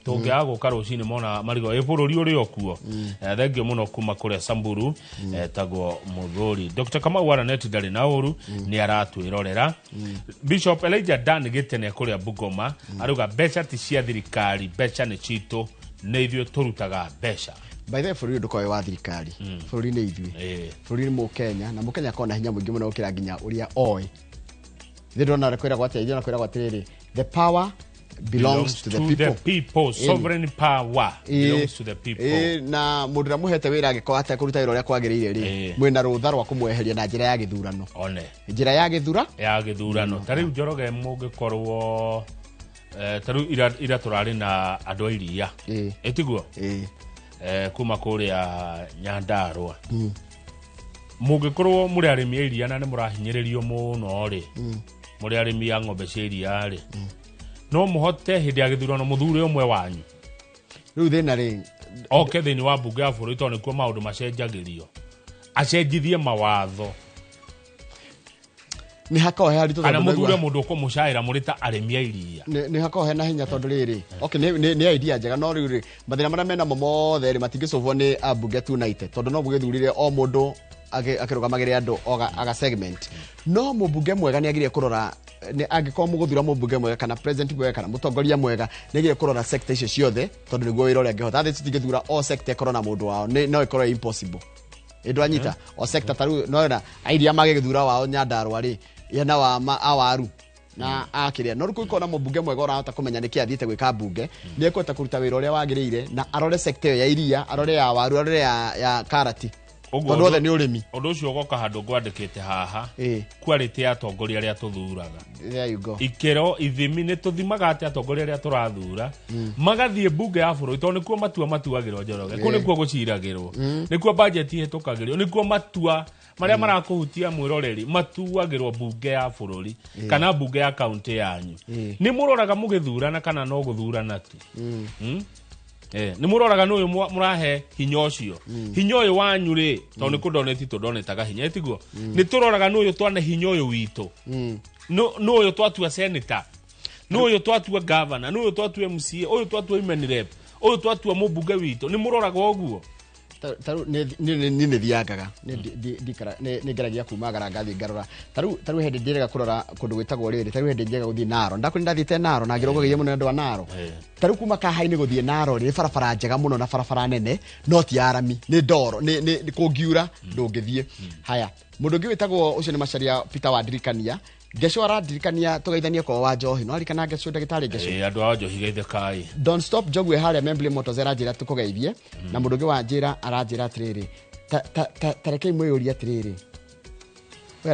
tungiaga guka rucini mona marigo bururi uri okuo thengio muno kuma kuria Samburu etagwo Muthuri. Dr. Kamau Waranet ndari na uru ni aratwirorera. Bishop Elijah Dan Gitene kuria Bugoma aruga beca ti cia thirikari beca ni cito ne ithio turutaga beca. By the way, bururi ndukoe wa thirikari bururi ni ithui bururi ni mu Kenya na mu Kenya kona hinya mwingi muno ukira nginya uria oi thiro na rekwira gwa teithio na kwira gwa tiriri the power belongs to the people. Sovereign power belongs to the people. Na mundu ra muhete wira agiko ate kuruta wira uria kwagirire ri mwina rutha rwa kumweheria na njira ya githurano njira ya githurano tari Njoroge mugikorwo taru ira turari na andu iria etiguo kuma kuria Nyandarua mugikorwo muri arimi iria na ni murahinyiririo muno ri muri arimi ya ng'ombe cia iria ri no muhote hindi ya githurano muthuri umwe wanyu riu thina ri oke thini wa bunge ya bũrũri to nikuo maundu macenjagirio acenjithie mawatho ni hako he harito ana muthuri mundu ukumucaira muri ta arimi iria ni hako he na hinya tondu riri okay ni idea njega no riu ri mathina maria mena mothe ri matingicovwo ni abunge tonight tondu no bugithurire o mundu akirugamagira andu aga segment no mubunge mwega ni agire kurora ni angiko muguthura mubunge mwega kana president mwega kana mutongoria mwega ni agire kurora sector icio ciothe tondu niguo wira uria angihota thi tingithura o sector korona mundu wao no ikorwo impossible indwanyita o sector taru no na idea magithura wao Nyandarua ri yena wa awaru na akiria no ruko na mubunge mwega urahota kumenya niki athiite gwika bunge ni ekweta kuruta wira uria wagirire na arore sector ya iria arore ya waru arore ya karati tondu othe ni urimi undu ucio goka handu ngwandikite haha quality ya atongoria aria tuthuraga there you go ikero ithimi ni tuthimaga ati atongoria aria turathura magathie bunge ya bũrũri tondu nikuo matua matuagirwo Njoroge ku nikuo guciragirwo nikuo budget ihetukagirwo nikuo matua maria marakuhutia mwiroreri matuagirwo bunge ya bũrũri kana bunge ya county yanyu ni muroraga mugithurana kana no guthurana tu ni muroraga nuyu murahe hinya ucio hinya uyu wanyu ri to ni kudoneti to donetaga hinya etiguo ni turoraga nuyu twane hinya uyu witu nuyu twatua senator nuyu twatua governor nuyu twatua MCA uyu twatua women rep uyu twatua mubunge witu ni muroraga oguo taru ni thiangaga ni ngeragia kumagara ngathi ngarora taru hindi ndirega kurora kundu gwitagwo riri taru hindi njega guthii Naro ndakuri ndathite Naro na ngirogogeie muno ndu wa Naro taru kuma kahaini guthii Naro ri barabara njega muno na barabara nene no ti arami ni ndoro ni kungiura ndungithie haya mundu ngi witagwo ucio ni Macharia Peter wa Dirikania Gesho aradirikania tugeithanie kwa wa Njohi no arikana Gesho ndagitari Gesho andu a Njohi geithikai Don't Stop Jogwe hale Membly Motozera njira tukugeithie na mundu ngi wa njira aranjira atiriri tareke imwe yuri atiriri we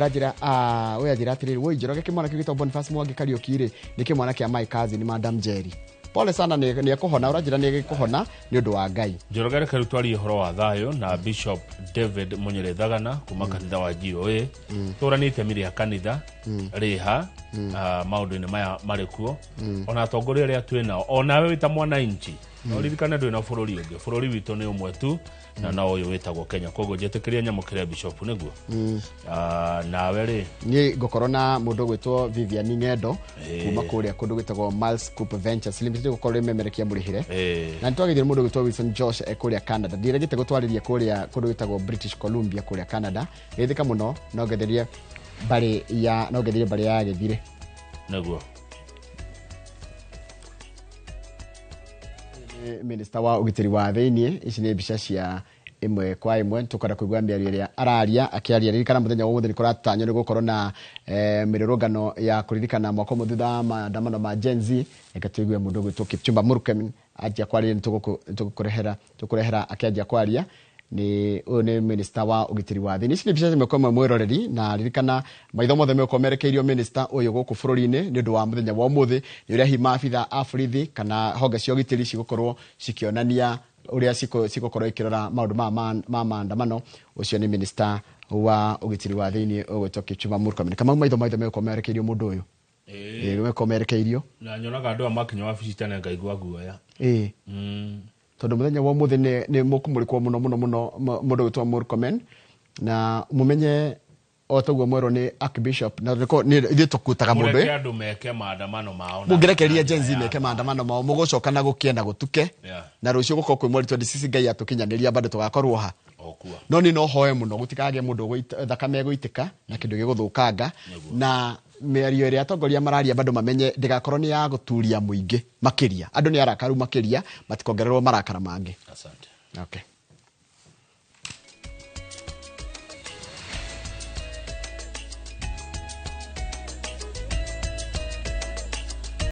ajira atiriri we Njoroge kimwana kigito Boniface Mwangi Kariokire ni kimwana kia my cousin Madam Jerry pole sana ni kuhona urajira ni kuhona ni undu wa Ngai Njoroge reke rutwari horo wa thayo na Bishop David Munyere Thagana kuma kanitha wa GOA turanite miri ya kanitha riha maundu ni maya marikuo ona atongoria ria twina ona we wita mwana inchi no ririkana ndwina bururi ungi bururi witu ni umwe tu na no uyu witagwo Kenya kogo njetikiria nyamukire Bishop niguo nawe ri ni gukorona mundu gwitwo Vivian Ng'endo kuma kuria kundu gwitagwo Miles Coop Ventures limited gukorwo memerekia murihire na ntwagithire mundu gwitwo Wilson Josh kuria Canada ndiregite gutwariria kuria kundu gwitagwo British Columbia kuria Canada githika muno no getherie bari ya githire niguo Minister wa ugitiri wa thiini ici ni mbica cia imwe kwa imwe tukara kuigwa miario iria araria akiaria ririkana muthenya wa muthenya kuratanya ni gukorwo na mirurungano ya kuririkana mwaka muthutha maandamano ma Gen Z ikatuigwe mundu gwitwo Kipchumba Murkomen ajia kwaria ni tukurehera akiajia kwaria ni one minister wa ugitiri wa thiini ici ni mbica imwe mwiroreri na ririkana maitho mothe mekomerekeirio minister uyu guku bururi-ini ni ndu wa muthenya wa umuthi ni uria hima abitha afrithi kana honge cia ugitiri cigukorwo cikionania uria cigukorwo ikirora maundu ma maandamano ucio ni minister wa ugitiri wa thiini ugwitwo Kipchumba Murkomen kama maitho mekomerekeirio mundu uyu mekomerekeirio na nyonaga andu amakinya wabici tene ngaigua guoya tondu muthenya wa umuthi ni mukumurikwo muno mundu gwitwo Murkomen na mumenye otaguo mwero ni Archbishop na ni ithe tukutaga mundu andu meke maandamano mao mungerekeria Gen Z meke maandamano mao mugucoka na gukienda gutuke na rucio guko kwi mweri 26 Ngai atukinyaniria bado tugakorwo ha no ni no hoe muno gutikage mundu thakame guitika na kindu giguthukanga na miario iria atongoria mararia bado mamenye ndigakorwo ni ya guturia muingi makiria andu ni arakaru makiria matikongererwo marakara mangi asante okay